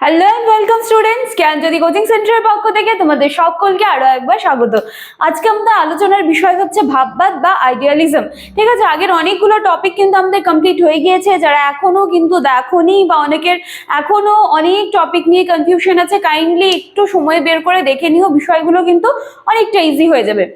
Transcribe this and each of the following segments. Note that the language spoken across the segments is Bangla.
Hello and welcome students, Gyanjyoti coaching সেন্টারের পক্ষ থেকে তোমাদের সকলকে আরো একবার স্বাগত। আজকে আমাদের আলোচনার বিষয় হচ্ছে ভাববাদ বা আইডিয়ালিজম। ঠিক আছে, আগের অনেকগুলো টপিক কিন্তু আমাদের কমপ্লিট হয়ে গিয়েছে। যারা এখনো কিন্তু দেখোনি বা অনেকের এখনো অনেক টপিক নিয়ে কনফিউশন আছে, কাইন্ডলি একটু সময় বের করে দেখে নিও, বিষয়গুলো কিন্তু অনেকটা ইজি হয়ে যাবে।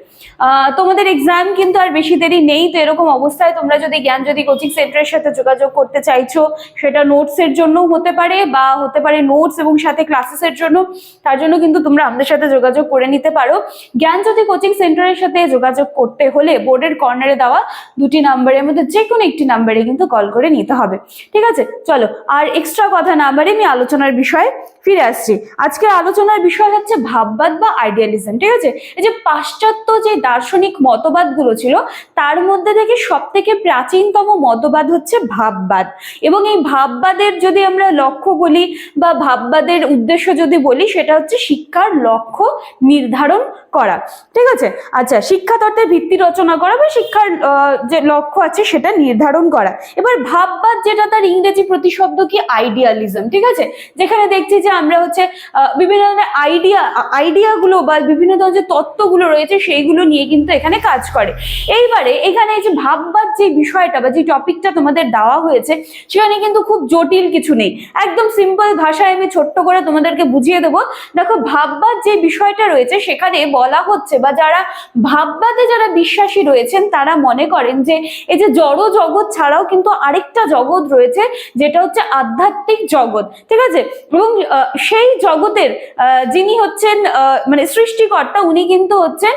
তোমাদের এক্সাম কিন্তু আর বেশি দেরি নেই। তো এরকম অবস্থায় তোমরা যদি জ্ঞানজ্যোতি কোচিং সেন্টারের সাথে যোগাযোগ করতে চাইছো, সেটা নোটসের জন্য হতে পারে বা হতে পারে নোটস এবং সাথে ক্লাসেসের জন্য, তার জন্য কিন্তু তোমরা আমাদের সাথে যোগাযোগ করে নিতে পারো। জ্ঞানজ্যোতি কোচিং সেন্টারের সাথে যোগাযোগ করতে হলে বোর্ডের কর্নারে দেওয়া দুটি নাম্বারের মধ্যে যে কোনো একটি নাম্বারে কিন্তু কল করে নিতে হবে। ঠিক আছে, চলো আর এক্সট্রা কথা না বাড়ি আমি আলোচনার বিষয়ে ফিরে আসছি। আজকের আলোচনার বিষয় হচ্ছে ভাববাদ বা আইডিয়ালিজম। ঠিক আছে, এই যে পাশ্চাত্য যে দার্শনিক মতবাদগুলো ছিল তার মধ্যে থেকে সব থেকে প্রাচীনতম মতবাদ হচ্ছে ভাববাদ। এবং এই ভাববাদের যদি আমরা লক্ষ্য বলি বা ভাববাদের উদ্দেশ্য যদি বলি, সেটা হচ্ছে শিক্ষার লক্ষ্য নির্ধারণ করা। ঠিক আছে, আচ্ছা, শিক্ষা তত্ত্বের ভিত্তি রচনা করা বা শিক্ষার যে লক্ষ্য আছে সেটা নির্ধারণ করা। এবার ভাববাদ, যেটা তার ইংরেজি প্রতিশব্দ কি আইডিয়ালিজম। ঠিক আছে, যেখানে দেখছি যে আমরা হচ্ছে বিভিন্ন ধরনের আইডিয়াগুলো বা বিভিন্ন ধরনের যে তত্ত্বগুলো রয়েছে সেইগুলো নিয়ে কিন্তু এখানে কাজ করে। এইবারে এখানে এই যে ভাববাদ যে বিষয়টা বা যে টপিকটা তোমাদের দেওয়া হয়েছে, সেখানে কিন্তু খুব জটিল কিছু নেই। একদম সিম্পল ভাষায় আমি ছোট্ট করে তোমাদেরকে বুঝিয়ে দেবো। দেখো, ভাববাদ যে বিষয়টা রয়েছে সেখানে বলা হচ্ছে বা যারা ভাববাদে যারা বিশ্বাসী রয়েছেন তারা মনে করেন যে এই যে জড় জগৎ ছাড়াও কিন্তু আরেকটা জগৎ রয়েছে, যেটা হচ্ছে আধ্যাত্মিক জগৎ। ঠিক আছে, এবং সেই জগতের যিনি হচ্ছেন মানে সৃষ্টিকর্তা, উনি কিন্তু হচ্ছেন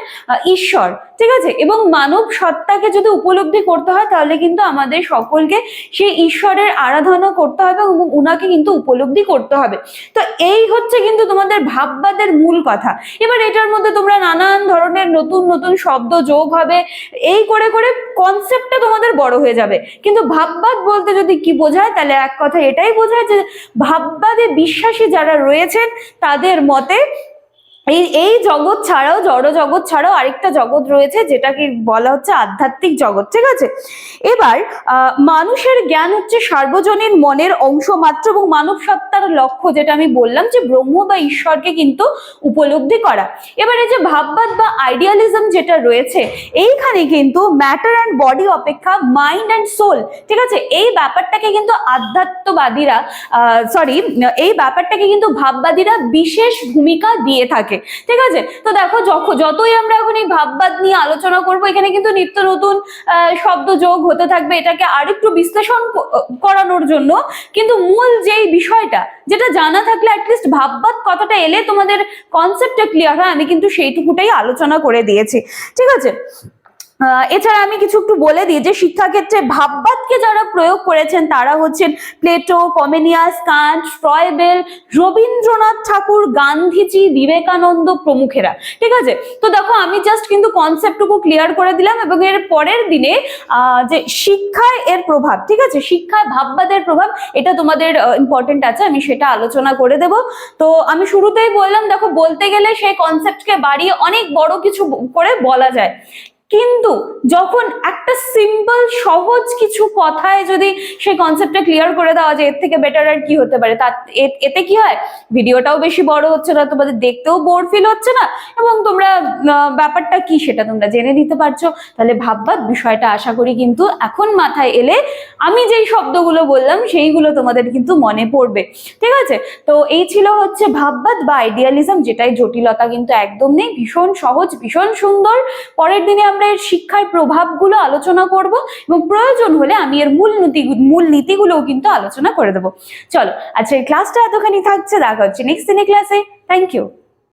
ঈশ্বর। ঠিক আছে, এবং মানব সত্তাকে যদি উপলব্ধি করতে হয় তাহলে কিন্তু আমাদের সকলকে সেই ঈশ্বরের আরাধনা করতে হবে এবং উনাকে কিন্তু উপলব্ধি করতে হবে। তো এই হচ্ছে কিন্তু তোমাদের ভাববাদের মূল কথা। এবার এটার মধ্যে তোমরা নানান ধরনের নতুন নতুন শব্দ যোগ হবে, এই করে করে কনসেপ্টটা তোমাদের বড় হয়ে যাবে। কিন্তু ভাববাদ বলতে যদি কি বোঝায়, তাহলে এক কথা এটাই বোঝায় যে ভাববাদে বিশ্বাসী যারা রয়েছেন তাদের মতে এই জগৎ ছাড়াও, জড় জগৎ ছাড়াও আরেকটা জগৎ রয়েছে, যেটাকে বলা হচ্ছে আধ্যাত্মিক জগৎ। ঠিক আছে, এবার মানুষের জ্ঞান হচ্ছে সার্বজনীন মনের অংশ মাত্র এবং মানব সত্তার লক্ষ্য, যেটা আমি বললাম যে ব্রহ্ম বা ঈশ্বরকে কিন্তু উপলব্ধি করা। এবার এই যে ভাববাদ বা আইডিয়ালিজম যেটা রয়েছে, এইখানে কিন্তু ম্যাটার অ্যান্ড বডি অপেক্ষা মাইন্ড অ্যান্ড সোল, ঠিক আছে, এই ব্যাপারটাকে কিন্তু আধ্যাত্মবাদীরা এই ব্যাপারটাকে কিন্তু ভাববাদীরা বিশেষ ভূমিকা দিয়ে থাকে। ঠিক আছে, তো দেখো যতই আমরা এখন এই ভাববাদ নিয়ে আলোচনা করব, এখানে কিন্তু নিত্য নতুন শব্দ যোগ হতে থাকবে এটাকে আরেকটু বিশ্লেষণ করানোর জন্য। কিন্তু মূল যেই বিষয়টা, যেটা জানা থাকলে অ্যাটলিস্ট ভাববাদ কথাটা এলে তোমাদের কনসেপ্টটা ক্লিয়ার হয়, আমি কিন্তু সেইটুকুটাই আলোচনা করে দিয়েছি। ঠিক আছে, এছাড়া আমি কিছু একটু বলে দিই যে শিক্ষাক্ষেত্রে ভাববাদকে যারা প্রয়োগ করেছেন তারা হচ্ছেন প্লেটো, কমেনিয়াস, কান্ট, ফ্রয়েবেল, রবীন্দ্রনাথ ঠাকুর, গান্ধীজি, বিবেকানন্দ প্রমুখেরা। ঠিক আছে, তো দেখো আমি জাস্ট কিন্তু কনসেপ্টটুকু ক্লিয়ার করে দিলাম এবং এর পরের দিনে যে শিক্ষায় এর প্রভাব, ঠিক আছে, শিক্ষায় ভাববাদের প্রভাব, এটা তোমাদের ইম্পর্টেন্ট আছে, আমি সেটা আলোচনা করে দেব। তো আমি শুরুতেই বললাম, দেখো বলতে গেলে সেই কনসেপ্টকে বাড়িয়ে অনেক বড় কিছু করে বলা যায়, কিন্তু যখন একটা সিম্পল সহজ কিছু কথায় যদি সেই কনসেপ্টটা ক্লিয়ার করে দেওয়া যায়, এর থেকে বেটার আর কি হতে পারে। এতে কি হয়, ভিডিওটাও বেশি বড় হচ্ছে না, তোমাদের দেখতেও বোর ফিল হচ্ছে না, এবং তোমরা ব্যাপারটা কি সেটা তোমরা জেনে নিতে পারছো। তাহলে ভাববাদ বিষয়টা আশা করি কিন্তু এখন মাথায় এলে আমি যেই শব্দগুলো বললাম সেইগুলো তোমাদের কিন্তু মনে পড়বে। ঠিক আছে, তো এই ছিল হচ্ছে ভাববাদ বা আইডিয়ালিজম, যেটাই জটিলতা কিন্তু একদম নেই, ভীষণ সহজ, ভীষণ সুন্দর। পরের দিনে আমরা এর শিক্ষার প্রভাবগুলো আলোচনা করব এবং প্রয়োজন হলে আমি এর মূল নীতিগুলোও কিন্তু আলোচনা করে দেবো। চলো, আচ্ছা এই ক্লাসটা এতখানি থাকছে, দেখা হচ্ছে নেক্সট দিনের ক্লাসে। Thank you.